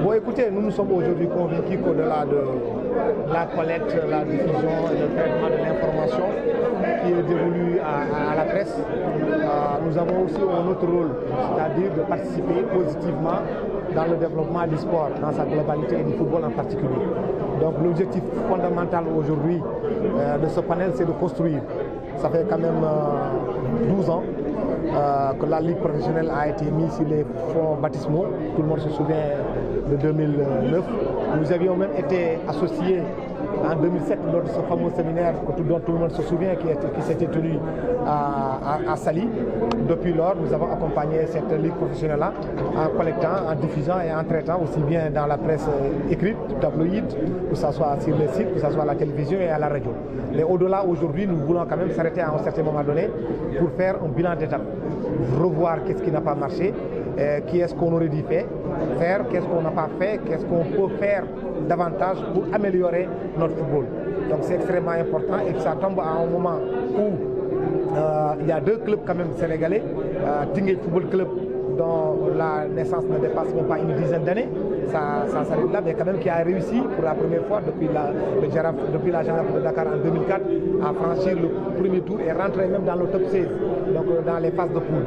Bon, écoutez, nous sommes aujourd'hui convaincus qu'au-delà de la collecte, la diffusion et le traitement de l'information qui est dévolu à la presse, nous avons aussi un autre rôle, c'est-à-dire de participer positivement dans le développement du sport, dans sa globalité et du football en particulier. Donc l'objectif fondamental aujourd'hui de ce panel, c'est de construire. Ça fait quand même 12 ans que la Ligue professionnelle a été mise sur les fonds baptismaux. Tout le monde se souvient de 2009. Nous avions même été associés en 2007 lors de ce fameux séminaire dont tout le monde se souvient qui s'était tenu à Saly. Depuis lors, nous avons accompagné cette ligue professionnelle-là en collectant, en diffusant et en traitant aussi bien dans la presse écrite, tabloïde, que ce soit sur les sites, que ce soit à la télévision et à la radio. Mais au-delà, aujourd'hui, nous voulons quand même s'arrêter à un certain moment donné pour faire un bilan d'étape, revoir qu'est-ce qui n'a pas marché, qu'est-ce qu'on aurait dû faire, qu'est-ce qu'on n'a pas fait, qu'est-ce qu'on peut faire davantage pour améliorer notre football. Donc c'est extrêmement important et que ça tombe à un moment où il y a deux clubs quand même sénégalais, Tinguet Football Club dont la naissance ne dépasse même pas une dizaine d'années, ça s'arrête là, mais quand même qui a réussi pour la première fois depuis la Giraffe de Dakar en 2004 à franchir le premier tour et rentrer même dans le top 16, donc dans les phases de poule.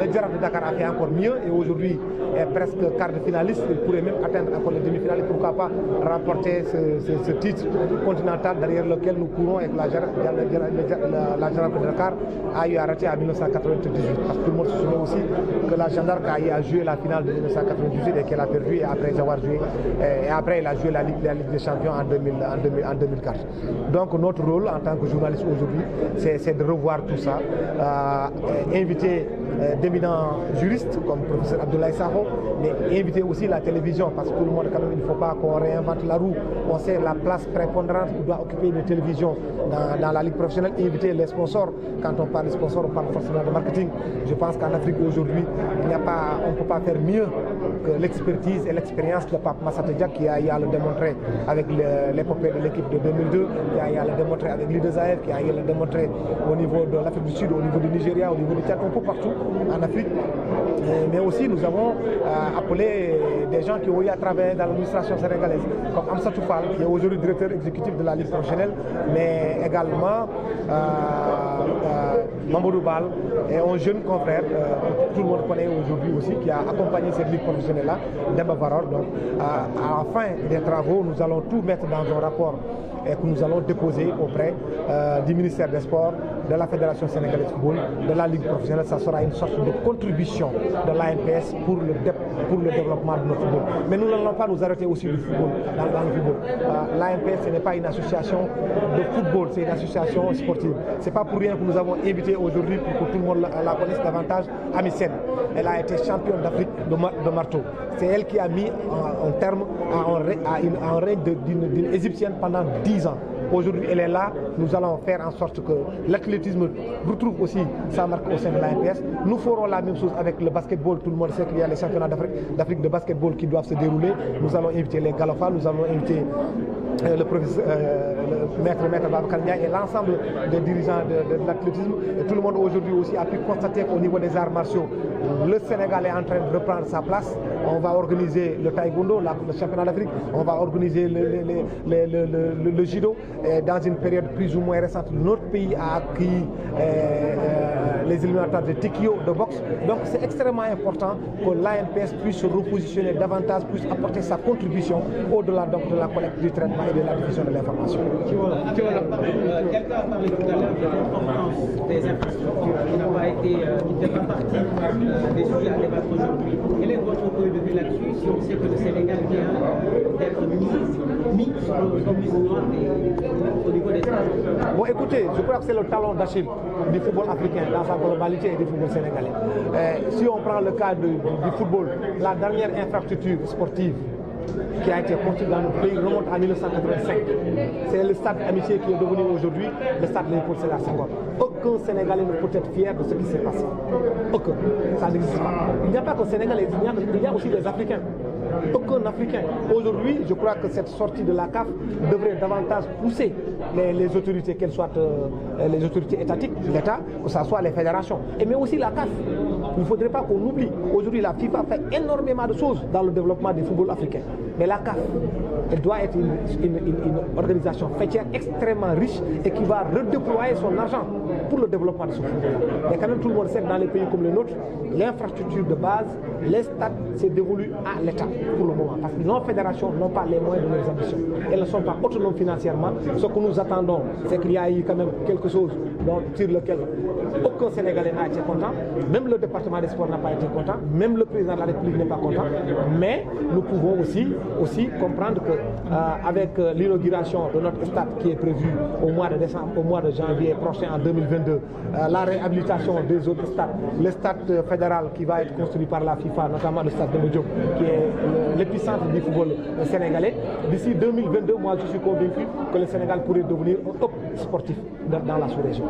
Le Giraffe de Dakar a fait encore mieux et aujourd'hui est presque quart de finaliste, il pourrait même atteindre encore les demi-finales et pourquoi pas remporter ce titre continental derrière lequel nous courons et que la Giraffe de Dakar a eu à rater en 1998. Parce que tout le monde se souvient aussi que la Jeanne d'Arc a joué la finale de 1998 et qu'elle a perdu et après avoir joué et après elle a joué la Ligue des Champions en 2004. Donc notre rôle en tant que journaliste aujourd'hui, c'est de revoir tout ça, inviter d'éminents juristes comme le professeur Abdoulaye Sakho, mais inviter aussi la télévision parce que tout le monde quand même il ne faut pas qu'on réinvente la roue. On sait la place prépondérante que doit occuper une télévision dans la Ligue professionnelle, inviter les sponsors. Quand on parle de sponsors, on parle forcément de marketing. Je pense qu'en Afrique aujourd'hui, on ne peut pas faire mieux que l'expertise et l'expérience de Pape Massata Diack qui a eu à le démontrer avec l'épopée de l'équipe de 2002, qui a eu à le démontrer avec l'Île des Zaïre, qui a eu à le démontrer au niveau de l'Afrique du Sud, au niveau du Nigeria, au niveau du Tchad, un peu partout en Afrique. Mais aussi nous avons appelé des gens qui ont eu à travailler dans l'administration sénégalaise, comme Amsatou Fall, qui est aujourd'hui directeur exécutif de la Ligue professionnelle, mais également Mamadou Bal et un jeune confrère que tout le monde connaît aujourd'hui aussi, qui a accompagné cette Ligue professionnelle-là, Demba Varor. Donc à la fin des travaux, nous allons tout mettre dans un rapport et que nous allons déposer auprès du ministère des Sports, de la Fédération sénégalaise de football, de la Ligue professionnelle. Ça sera une sorte de contribution de l'ANPS pour le développement de notre football. Mais nous n'allons pas nous arrêter aussi du football, dans le football. L'ANPS, ce n'est pas une association de football, c'est une association sportive. Ce n'est pas pour rien que nous avons invité aujourd'hui, pour que tout le monde la connaisse davantage, Amicenne. Elle a été championne d'Afrique de marteau. C'est elle qui a mis un terme à un règne d'une Égyptienne pendant 10 ans. Aujourd'hui, elle est là. Nous allons faire en sorte que l'athlétisme retrouve aussi sa marque au sein de l'ANPS. Nous ferons la même chose avec le basketball. Tout le monde sait qu'il y a les championnats d'Afrique de basketball qui doivent se dérouler. Nous allons inviter les Galofas, nous allons inviter le professeur, le maître Babacar Ndiaye et l'ensemble des dirigeants de l'athlétisme. Et tout le monde aujourd'hui aussi a pu constater qu'au niveau des arts martiaux, le Sénégal est en train de reprendre sa place. On va organiser le taekwondo, le championnat d'Afrique, on va organiser le judo. Et dans une période plus ou moins récente, notre pays a accueilli les éliminatoires de Tekio, de boxe. Donc c'est extrêmement important que l'ANPS puisse se repositionner davantage, puisse apporter sa contribution au-delà de la collecte du traitement et de la diffusion de l'information. Quelqu'un a parlé tout à l'heure de l'importance des infrastructures qui n'a pas été, qui ne fait pas partie des sujets à débattre aujourd'hui. Quel est votre point de vue là-dessus si on sait que le Sénégal vient d'être mis sur le histoire au niveau des stades? Bon, écoutez, je crois que c'est le talon d'Achille du football africain dans sa globalité et du football sénégalais. Si on prend le cas du football, la dernière infrastructure sportive qui a été construite dans notre pays remonte à 1985. C'est le stade Amitié qui est devenu aujourd'hui le stade Léopold Sédar Senghor. Aucun Sénégalais ne peut être fier de ce qui s'est passé. Aucun. Ça n'existe pas. Il n'y a pas que Sénégalais, il y a aussi les Africains. Aucun Africain. Aujourd'hui, je crois que cette sortie de la CAF devrait davantage pousser les autorités, qu'elles soient les autorités étatiques, l'État, que ce soit les fédérations, mais aussi la CAF. Il ne faudrait pas qu'on oublie. Aujourd'hui, la FIFA fait énormément de choses dans le développement du football africain. Mais la CAF, elle doit être une organisation fêtière extrêmement riche et qui va redéployer son argent pour le développement de ce football. Mais quand même, tout le monde sait que dans les pays comme le nôtre, l'infrastructure de base, les stades, c'est dévolu à l'État pour le moment. Parce que nos fédérations n'ont pas les moyens de leurs ambitions. Elles ne sont pas autonomes financièrement. Ce que nous attendons, c'est qu'il y a eu quand même quelque chose sur lequel aucun Sénégalais n'a été content. Même le département des sports n'a pas été content. Même le président de la République n'est pas content. Mais nous pouvons aussi comprendre qu'avec l'inauguration de notre stade qui est prévue au mois de décembre, au mois de janvier prochain en 2022, la réhabilitation des autres stades, le stade fédéral qui va être construit par la FIFA, notamment le stade de Diop, qui est l'épicentre du football sénégalais. D'ici 2022, moi je suis convaincu que le Sénégal pourrait devenir un top sportif dans la sous-région.